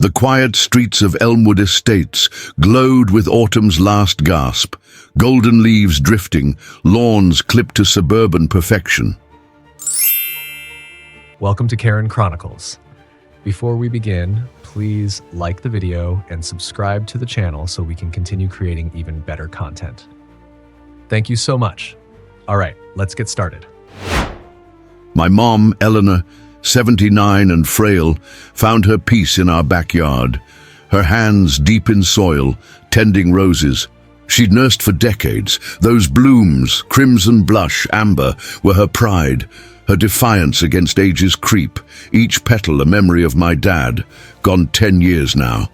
The quiet streets of Elmwood Estates glowed with autumn's last gasp, golden leaves drifting, lawns clipped to suburban perfection. Welcome to Karen Chronicles. Before we begin, please like the video and subscribe to the channel so we can continue creating even better content. Thank you so much. All right, let's get started. My mom, Eleanor, 79 and frail, found her peace in our backyard, her hands deep in soil, tending roses. She'd nursed for decades. Those blooms, crimson blush, amber, were her pride, her defiance against age's creep, each petal a memory of my dad, gone 10 years now.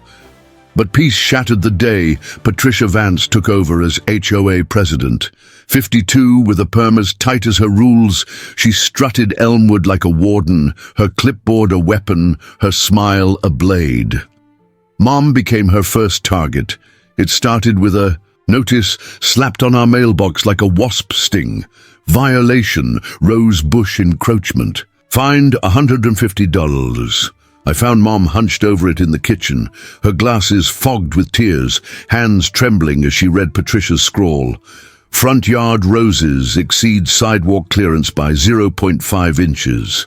But peace shattered the day Patricia Vance took over as HOA president. 52, with a perm as tight as her rules, she strutted Elmwood like a warden, her clipboard a weapon, her smile a blade. Mom became her first target. It started with a notice slapped on our mailbox like a wasp sting. Violation, rose bush encroachment. Fined $150. I found Mom hunched over it in the kitchen, her glasses fogged with tears, hands trembling as she read Patricia's scrawl. Front yard roses exceed sidewalk clearance by 0.5 inches.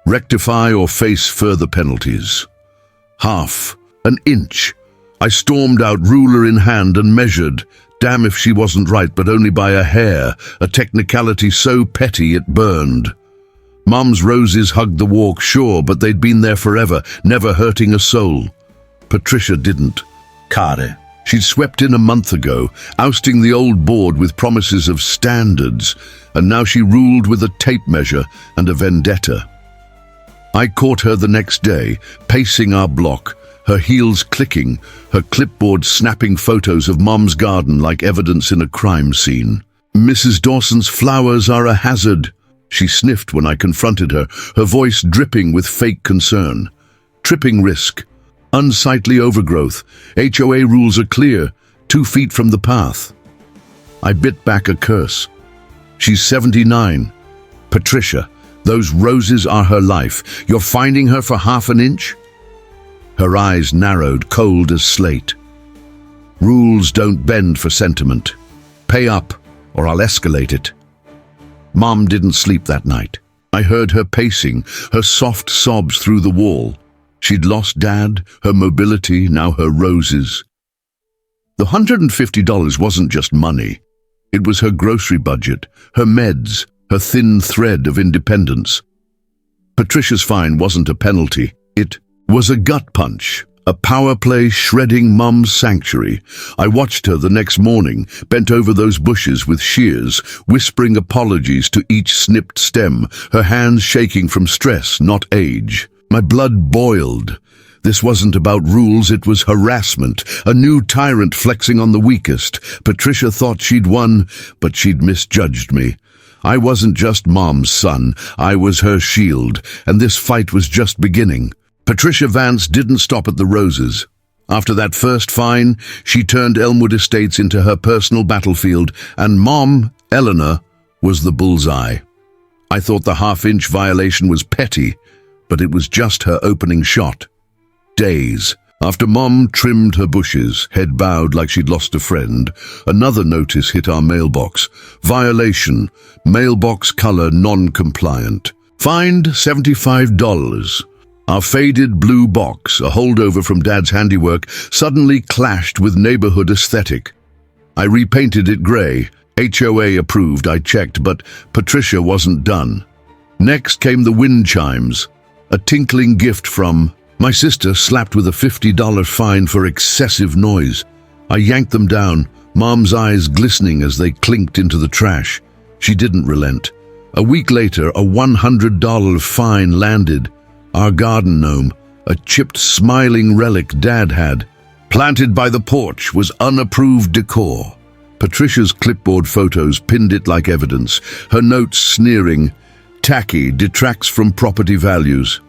Rectify or face further penalties. Half an inch. I stormed out, ruler in hand, and measured. Damn if she wasn't right, but only by a hair, a technicality so petty it burned. Mom's roses hugged the walk, sure, but they'd been there forever, never hurting a soul. Patricia didn't. Kare. She'd swept in a month ago, ousting the old board with promises of standards, and now she ruled with a tape measure and a vendetta. I caught her the next day, pacing our block, her heels clicking, her clipboard snapping photos of Mom's garden like evidence in a crime scene. Mrs. Dawson's flowers are a hazard, she sniffed when I confronted her, her voice dripping with fake concern. Tripping risk. Unsightly overgrowth. HOA rules are clear, 2 feet from the path. I bit back a curse. She's 79. Patricia, those roses are her life. You're finding her for half an inch? Her eyes narrowed, cold as slate. Rules don't bend for sentiment. Pay up, or I'll escalate it. Mom didn't sleep that night. I heard her pacing, her soft sobs through the wall. She'd lost Dad, her mobility, now her roses. The $150 wasn't just money. It was her grocery budget, her meds, her thin thread of independence. Patricia's fine wasn't a penalty. It was a gut punch, a power play shredding Mom's sanctuary. I watched her the next morning, bent over those bushes with shears, whispering apologies to each snipped stem, her hands shaking from stress, not age. My blood boiled. This wasn't about rules, it was harassment, a new tyrant flexing on the weakest. Patricia thought she'd won, but she'd misjudged me. I wasn't just Mom's son, I was her shield, and this fight was just beginning. Patricia Vance didn't stop at the roses. After that first fine, she turned Elmwood Estates into her personal battlefield, and Mom, Eleanor, was the bullseye. I thought the half-inch violation was petty, but it was just her opening shot. Days after Mom trimmed her bushes, head bowed like she'd lost a friend, another notice hit our mailbox. Violation, mailbox color non-compliant. Fined $75. Our faded blue box, a holdover from Dad's handiwork, suddenly clashed with neighborhood aesthetic. I repainted it gray. HOA approved, I checked, but Patricia wasn't done. Next came the wind chimes, a tinkling gift from my sister, slapped with a $50 fine for excessive noise. I yanked them down, Mom's eyes glistening as they clinked into the trash. She didn't relent. A week later, a $100 fine landed. Our garden gnome, a chipped, smiling relic Dad had, planted by the porch, was unapproved decor. Patricia's clipboard photos pinned it like evidence, her notes sneering, "Tacky, detracts from property values."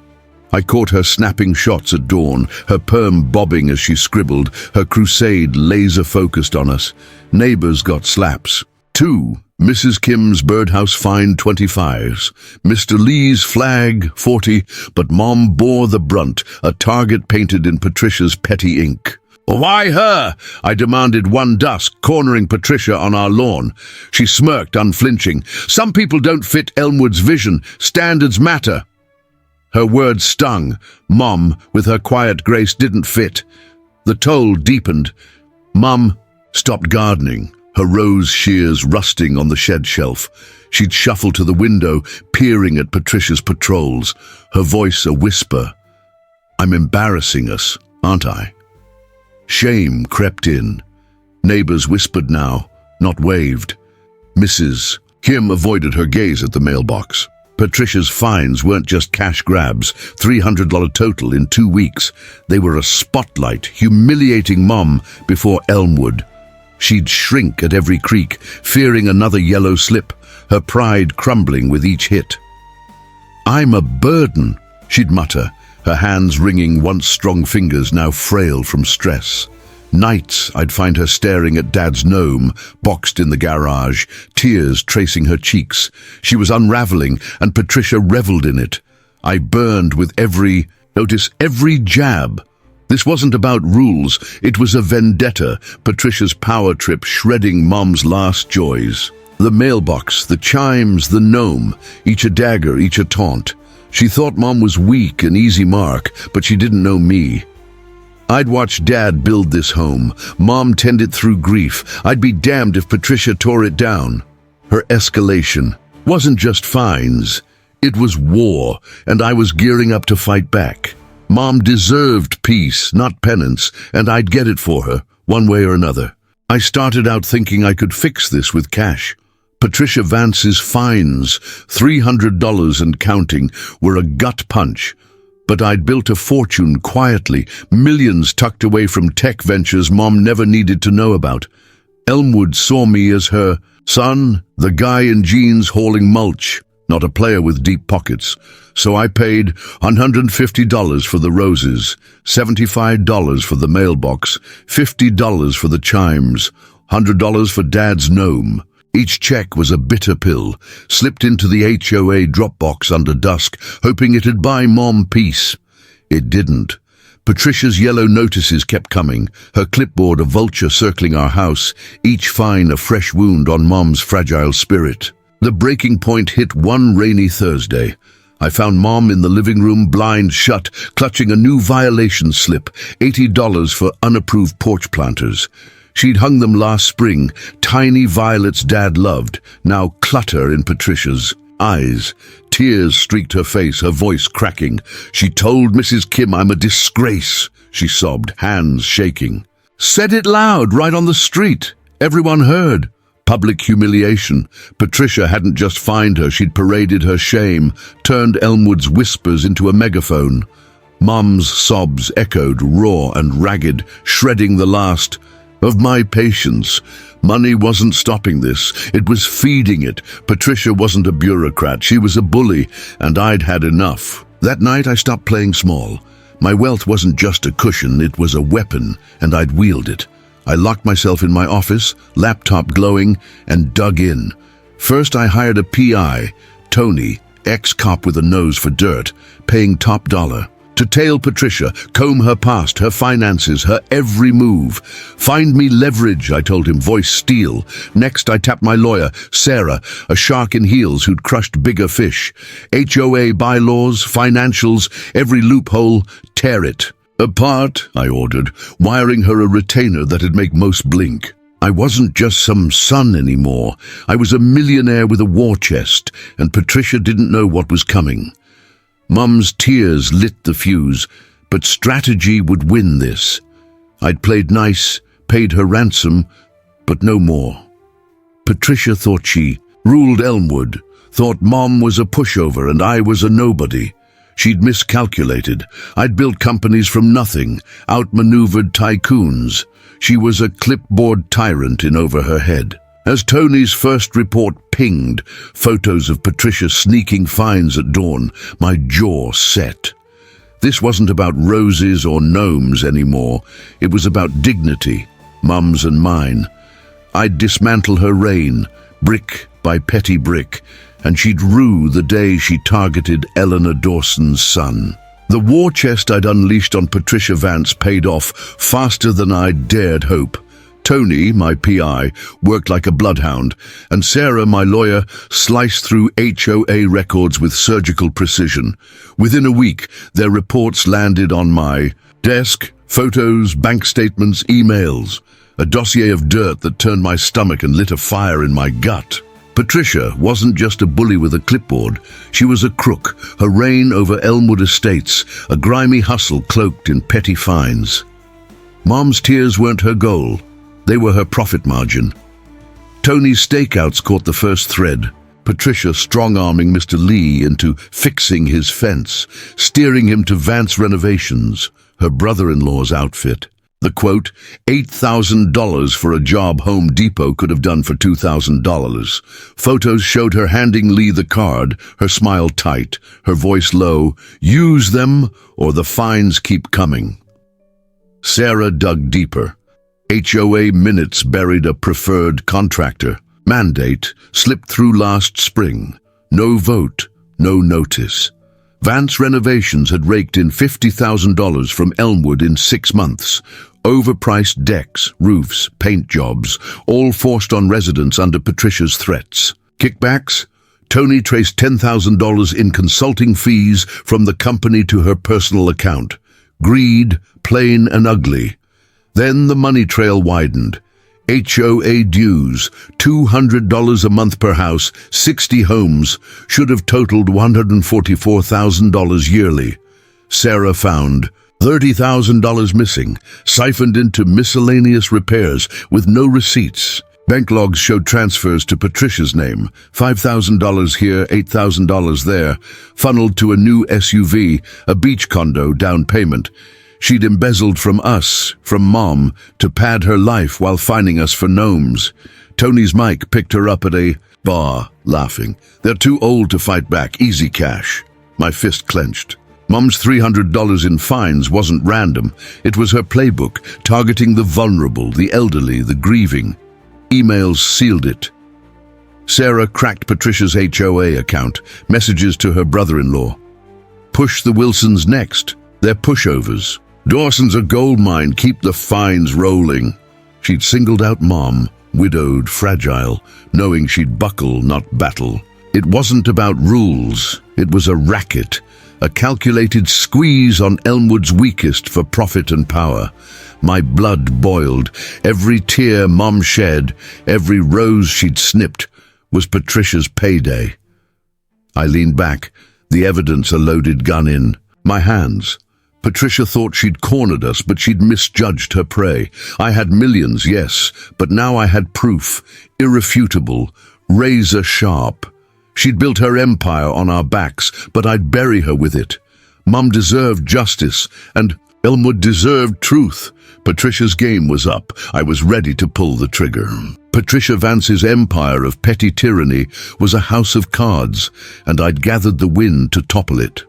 I caught her snapping shots at dawn, her perm bobbing as she scribbled, her crusade laser-focused on us. Neighbors got slaps. 2. Mrs. Kim's birdhouse fine 25s. Mr. Lee's flag 40, but Mom bore the brunt, a target painted in Patricia's petty ink. Why her? I demanded one dusk, cornering Patricia on our lawn. She smirked, unflinching. Some people don't fit Elmwood's vision. Standards matter. Her words stung. Mom, with her quiet grace, didn't fit. The toll deepened. Mum stopped gardening, her rose shears rusting on the shed shelf. She'd shuffle to the window, peering at Patricia's patrols, her voice a whisper. I'm embarrassing us, aren't I? Shame crept in. Neighbors whispered now, not waved. Mrs. Kim avoided her gaze at the mailbox. Patricia's fines weren't just cash grabs, $300 total in 2 weeks. They were a spotlight, humiliating Mom before Elmwood. She'd shrink at every creak, fearing another yellow slip, her pride crumbling with each hit. I'm a burden, she'd mutter, her hands wringing once strong fingers now frail from stress. Nights I'd find her staring at Dad's gnome, boxed in the garage, tears tracing her cheeks. She was unraveling, and Patricia reveled in it. I burned with every jab. This wasn't about rules, it was a vendetta, Patricia's power trip shredding Mom's last joys. The mailbox, the chimes, the gnome, each a dagger, each a taunt. She thought Mom was weak, an easy mark, but she didn't know me. I'd watch Dad build this home. Mom tend it through grief. I'd be damned if Patricia tore it down. Her escalation wasn't just fines. It was war, and I was gearing up to fight back. Mom deserved peace, not penance, and I'd get it for her, one way or another. I started out thinking I could fix this with cash. Patricia Vance's fines, $300 and counting, were a gut punch. But I'd built a fortune quietly, millions tucked away from tech ventures Mom never needed to know about. Elmwood saw me as her son, the guy in jeans hauling mulch, not a player with deep pockets. So I paid $150 for the roses, $75 for the mailbox, $50 for the chimes, $100 for Dad's gnome. Each check was a bitter pill, slipped into the HOA Dropbox under dusk, hoping it'd buy Mom peace. It didn't. Patricia's yellow notices kept coming, her clipboard a vulture circling our house, each fine a fresh wound on Mom's fragile spirit. The breaking point hit one rainy Thursday. I found Mom in the living room, blinds shut, clutching a new violation slip, $80 for unapproved porch planters. She'd hung them last spring, tiny violets Dad loved, now clutter in Patricia's eyes. Tears streaked her face, her voice cracking. She told Mrs. Kim I'm a disgrace, she sobbed, hands shaking. Said it loud, right on the street. Everyone heard. Public humiliation. Patricia hadn't just fined her, she'd paraded her shame, turned Elmwood's whispers into a megaphone. Mom's sobs echoed, raw and ragged, shredding the last of my patience. Money wasn't stopping this, it was feeding it. Patricia wasn't a bureaucrat, she was a bully, and I'd had enough. That night I stopped playing small. My wealth wasn't just a cushion, it was a weapon, and I'd wield it. I locked myself in my office, laptop glowing, and dug in. First I hired a PI, Tony, ex-cop with a nose for dirt, paying top dollar. To tail Patricia, comb her past, her finances, her every move. Find me leverage, I told him, voice steel. Next I tapped my lawyer, Sarah, a shark in heels who'd crushed bigger fish. HOA bylaws, financials, every loophole, tear it. Apart, I ordered, wiring her a retainer that'd make most blink. I wasn't just some son anymore. I was a millionaire with a war chest, and Patricia didn't know what was coming. Mum's tears lit the fuse, but strategy would win this. I'd played nice, paid her ransom, but no more. Patricia thought she ruled Elmwood, thought Mom was a pushover and I was a nobody. She'd miscalculated. I'd built companies from nothing, outmaneuvered tycoons. She was a clipboard tyrant in over her head. As Tony's first report pinged, photos of Patricia sneaking fines at dawn, my jaw set. This wasn't about roses or gnomes anymore. It was about dignity, Mum's and mine. I'd dismantle her reign, brick by petty brick, and she'd rue the day she targeted Eleanor Dawson's son. The war chest I'd unleashed on Patricia Vance paid off faster than I'd dared hope. Tony, my PI, worked like a bloodhound, and Sarah, my lawyer, sliced through HOA records with surgical precision. Within a week, their reports landed on my desk: photos, bank statements, emails, a dossier of dirt that turned my stomach and lit a fire in my gut. Patricia wasn't just a bully with a clipboard. She was a crook, her reign over Elmwood Estates, a grimy hustle cloaked in petty fines. Mom's tears weren't her goal. They were her profit margin. Tony's stakeouts caught the first thread. Patricia strong-arming Mr. Lee into fixing his fence, steering him to Vance Renovations, her brother-in-law's outfit. The quote, $8,000 for a job Home Depot could have done for $2,000. Photos showed her handing Lee the card, her smile tight, her voice low. Use them or the fines keep coming. Sarah dug deeper. HOA minutes buried a preferred contractor. Mandate slipped through last spring. No vote, no notice. Vance Renovations had raked in $50,000 from Elmwood in 6 months. Overpriced decks, roofs, paint jobs, all forced on residents under Patricia's threats. Kickbacks? Tony traced $10,000 in consulting fees from the company to her personal account. Greed, plain and ugly. Then the money trail widened. HOA dues, $200 a month per house, 60 homes, should have totaled $144,000 yearly. Sarah found $30,000 missing, siphoned into miscellaneous repairs with no receipts. Bank logs showed transfers to Patricia's name, $5,000 here, $8,000 there, funneled to a new SUV, a beach condo down payment. She'd embezzled from us, from Mom, to pad her life while fining us for gnomes. Tony's Mike picked her up at a bar, laughing. They're too old to fight back, easy cash. My fist clenched. Mom's $300 in fines wasn't random. It was her playbook, targeting the vulnerable, the elderly, the grieving. Emails sealed it. Sarah cracked Patricia's HOA account, messages to her brother-in-law. Push the Wilsons next. They're pushovers. Dawson's a gold mine, keep the fines rolling. She'd singled out Mom, widowed, fragile, knowing she'd buckle, not battle. It wasn't about rules. It was a racket, a calculated squeeze on Elmwood's weakest for profit and power. My blood boiled. Every tear Mom shed, every rose she'd snipped, was Patricia's payday. I leaned back, the evidence a loaded gun in. My hands. Patricia thought she'd cornered us, but she'd misjudged her prey. I had millions, yes, but now I had proof, irrefutable, razor sharp. She'd built her empire on our backs, but I'd bury her with it. Mum deserved justice, and Elmwood deserved truth. Patricia's game was up. I was ready to pull the trigger. Patricia Vance's empire of petty tyranny was a house of cards, and I'd gathered the wind to topple it.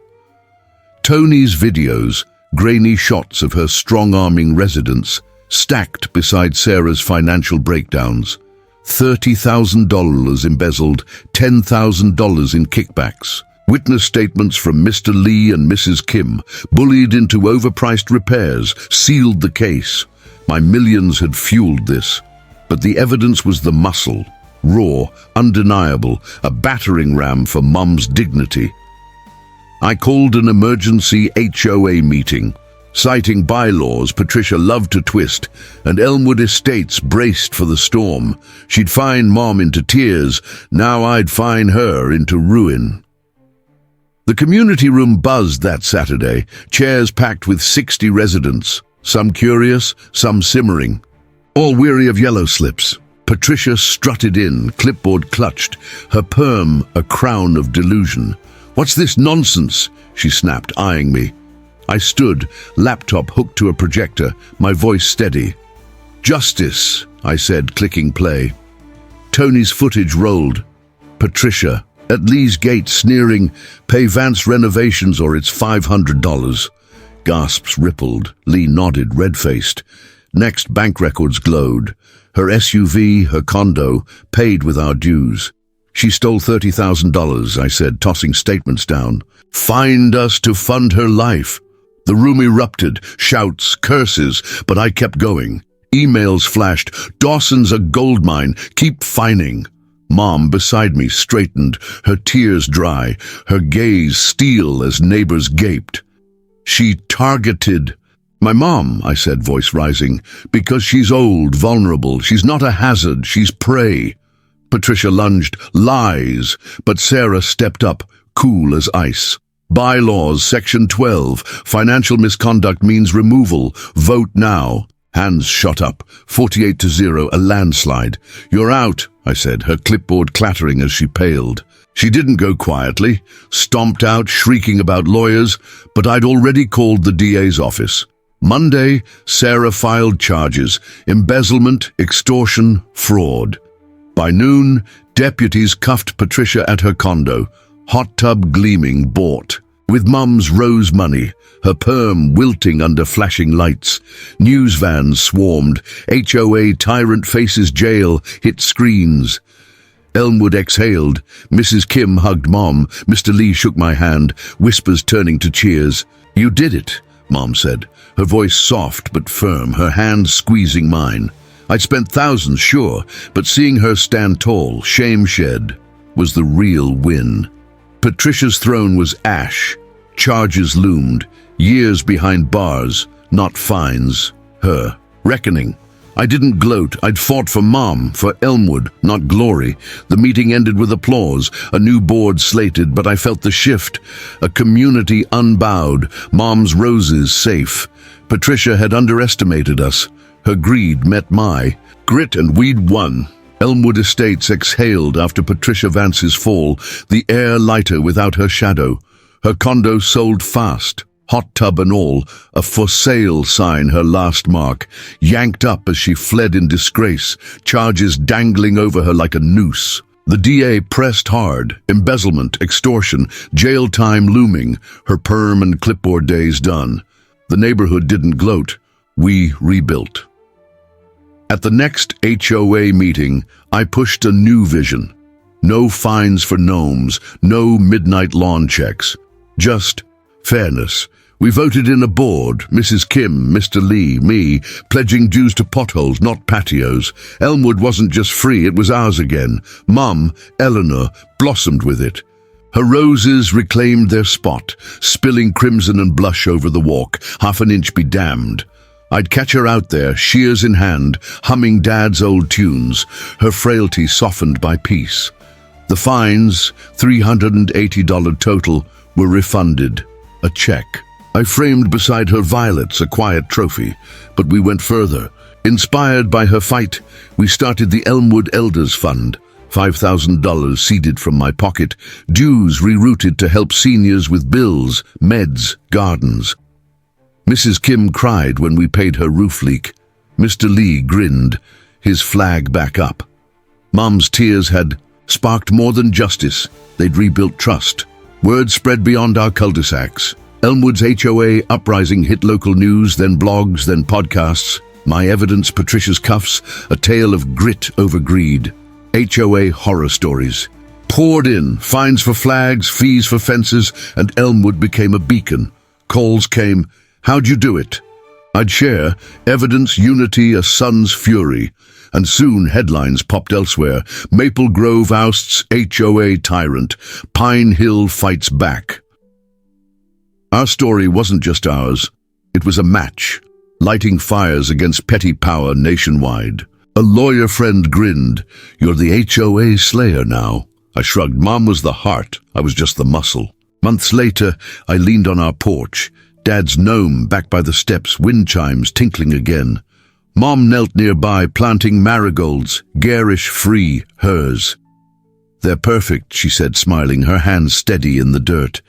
Tony's videos, grainy shots of her strong-arming residence, stacked beside Sarah's financial breakdowns. $30,000 embezzled, $10,000 in kickbacks. Witness statements from Mr. Lee and Mrs. Kim, bullied into overpriced repairs, sealed the case. My millions had fueled this, but the evidence was the muscle, raw, undeniable, a battering ram for Mum's dignity. I called an emergency HOA meeting. Citing bylaws Patricia loved to twist, and Elmwood Estates braced for the storm. She'd fine Mom into tears, now I'd fine her into ruin. The community room buzzed that Saturday, chairs packed with 60 residents, some curious, some simmering, all weary of yellow slips. Patricia strutted in, clipboard clutched, her perm a crown of delusion. "What's this nonsense?" she snapped, eyeing me. I stood, laptop hooked to a projector, my voice steady. "Justice," I said, clicking play. Tony's footage rolled. Patricia, at Lee's gate, sneering, "Pay Vance Renovations or it's $500. Gasps rippled. Lee nodded, red-faced. Next, bank records glowed. Her SUV, her condo, paid with our dues. She stole $30,000, I said, tossing statements down. Find us to fund her life. The room erupted, shouts, curses, but I kept going. Emails flashed. Dawson's a goldmine. Keep fining. Mom, beside me, straightened, her tears dry, her gaze steel as neighbors gaped. She targeted. My mom, I said, voice rising, because she's old, vulnerable. She's not a hazard, she's prey. Patricia lunged. Lies. But Sarah stepped up, cool as ice. Bylaws, Section 12. Financial misconduct means removal. Vote now. Hands shot up. 48-0, a landslide. You're out, I said, her clipboard clattering as she paled. She didn't go quietly, stomped out, shrieking about lawyers, but I'd already called the DA's office. Monday, Sarah filed charges: embezzlement, extortion, fraud. By noon, deputies cuffed Patricia at her condo, hot tub gleaming, bought. With Mum's rose money, her perm wilting under flashing lights. News vans swarmed. HOA Tyrant Faces Jail hit screens. Elmwood exhaled. Mrs. Kim hugged Mom. Mr. Lee shook my hand, whispers turning to cheers. You did it, Mom said, her voice soft but firm, her hand squeezing mine. I'd spent thousands, sure, but seeing her stand tall, shame-shed, was the real win. Patricia's throne was ash. Charges loomed. Years behind bars, not fines. Her reckoning. I didn't gloat. I'd fought for Mom, for Elmwood, not glory. The meeting ended with applause. A new board slated, but I felt the shift. A community unbowed. Mom's roses safe. Patricia had underestimated us. Her greed met my grit, and we'd won. Elmwood Estates exhaled after Patricia Vance's fall, the air lighter without her shadow. Her condo sold fast, hot tub and all, a for sale sign her last mark, yanked up as she fled in disgrace, charges dangling over her like a noose. The DA pressed hard, embezzlement, extortion, jail time looming, her perm and clipboard days done. The neighborhood didn't gloat. We rebuilt. At the next HOA meeting, I pushed a new vision. No fines for gnomes, no midnight lawn checks. Just fairness. We voted in a board, Mrs. Kim, Mr. Lee, me, pledging dues to potholes, not patios. Elmwood wasn't just free, it was ours again. Mum, Eleanor, blossomed with it. Her roses reclaimed their spot, spilling crimson and blush over the walk, half an inch be damned. I'd catch her out there, shears in hand, humming Dad's old tunes, her frailty softened by peace. The fines, $380 total, were refunded. A check. I framed beside her violets, a quiet trophy, but we went further. Inspired by her fight, we started the Elmwood Elders Fund, $5,000 seeded from my pocket, dues rerouted to help seniors with bills, meds, gardens. Mrs. Kim cried when we paid her roof leak. Mr. Lee grinned, his flag back up. Mom's tears had sparked more than justice. They'd rebuilt trust. Word spread beyond our cul-de-sacs. Elmwood's HOA uprising hit local news, then blogs, then podcasts. My evidence, Patricia's cuffs, a tale of grit over greed. HOA horror stories. Poured in, fines for flags, fees for fences, and Elmwood became a beacon. Calls came, how'd you do it? I'd share evidence, unity, a son's fury. And soon headlines popped elsewhere. Maple Grove ousts HOA tyrant. Pine Hill fights back. Our story wasn't just ours. It was a match, lighting fires against petty power nationwide. A lawyer friend grinned. You're the HOA slayer now. I shrugged. Mom was the heart. I was just the muscle. Months later, I leaned on our porch. Dad's gnome back by the steps, wind chimes tinkling again. Mom knelt nearby, planting marigolds, garish free, hers. They're perfect, she said, smiling, her hands steady in the dirt.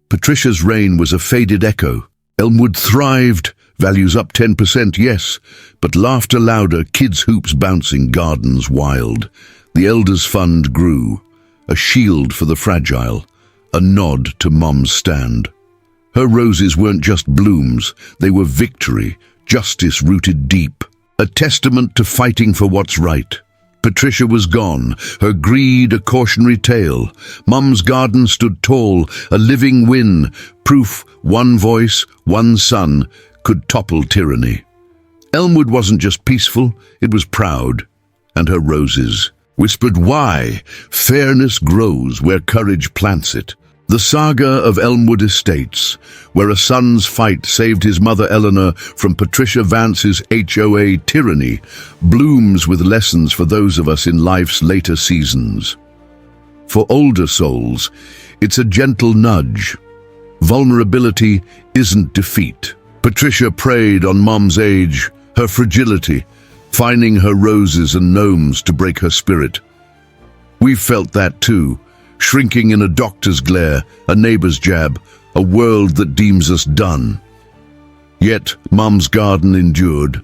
Patricia's reign was a faded echo. Elmwood thrived, values up 10%, yes, but laughter louder, kids' hoops bouncing, gardens wild. The Elders Fund grew, a shield for the fragile, a nod to Mom's stand. Her roses weren't just blooms, they were victory, justice rooted deep, a testament to fighting for what's right. Patricia was gone, her greed a cautionary tale. Mum's garden stood tall, a living win, proof one voice, one son, could topple tyranny. Elmwood wasn't just peaceful, it was proud. And her roses whispered why fairness grows where courage plants it. The saga of Elmwood Estates, where a son's fight saved his mother Eleanor from Patricia Vance's HOA tyranny, blooms with lessons for those of us in life's later seasons. For older souls, it's a gentle nudge. Vulnerability isn't defeat. Patricia preyed on Mom's age, her fragility, finding her roses and gnomes to break her spirit. We've felt that too, shrinking in a doctor's glare, a neighbor's jab, a world that deems us done. Yet Mom's garden endured,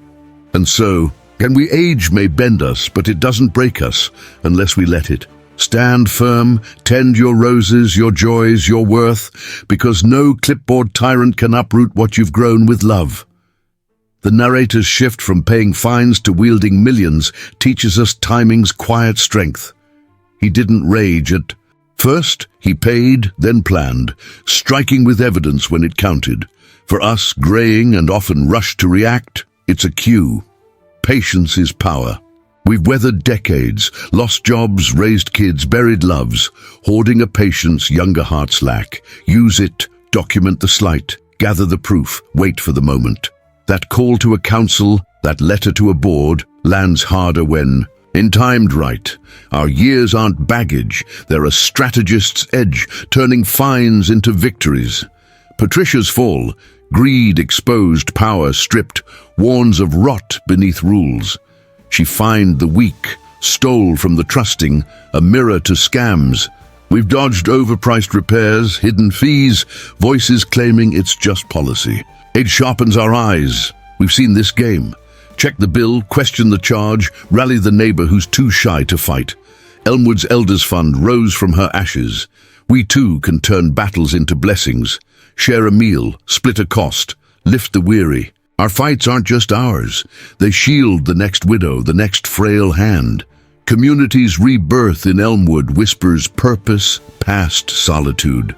and so, can we age may bend us, but it doesn't break us unless we let it. Stand firm, tend your roses, your joys, your worth, because no clipboard tyrant can uproot what you've grown with love. The narrator's shift from paying fines to wielding millions teaches us timing's quiet strength. He didn't rage at first, he paid, then planned, striking with evidence when it counted. For us, graying and often rushed to react, it's a cue. Patience is power. We've weathered decades, lost jobs, raised kids, buried loves, hoarding a patience younger hearts lack. Use it, document the slight, gather the proof, wait for the moment. That call to a council, that letter to a board, lands harder when timed right. Our years aren't baggage, they're a strategist's edge, turning fines into victories. Patricia's fall, greed exposed, power stripped, warns of rot beneath rules. She fined the weak, stole from the trusting, a mirror to scams. We've dodged overpriced repairs, hidden fees, voices claiming it's just policy. It sharpens our eyes. We've seen this game. Check the bill, question the charge, rally the neighbor who's too shy to fight. Elmwood's Elders Fund rose from her ashes. We too can turn battles into blessings, share a meal, split a cost, lift the weary. Our fights aren't just ours. They shield the next widow, the next frail hand. Community's rebirth in Elmwood whispers purpose past solitude.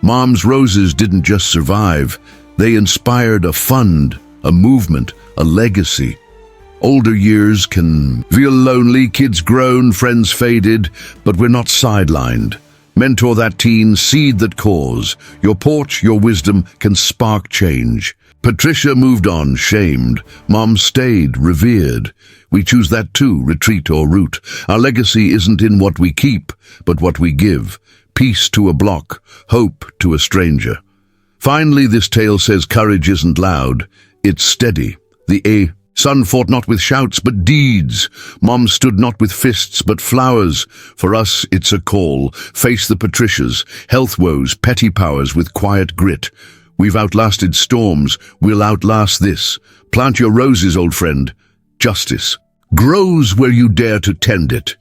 Mom's roses didn't just survive. They inspired a fund, a movement, a legacy. Older years can feel lonely, kids grown, friends faded, but we're not sidelined. Mentor that teen, seed that cause. Your porch, your wisdom can spark change. Patricia moved on, shamed. Mom stayed, revered. We choose that too, retreat or root. Our legacy isn't in what we keep, but what we give. Peace to a block, hope to a stranger. Finally, this tale says courage isn't loud, it's steady. The son fought not with shouts, but deeds. Mom stood not with fists, but flowers. For us, it's a call. Face the Patricias, health woes, petty powers with quiet grit. We've outlasted storms, we'll outlast this. Plant your roses, old friend. Justice grows where you dare to tend it.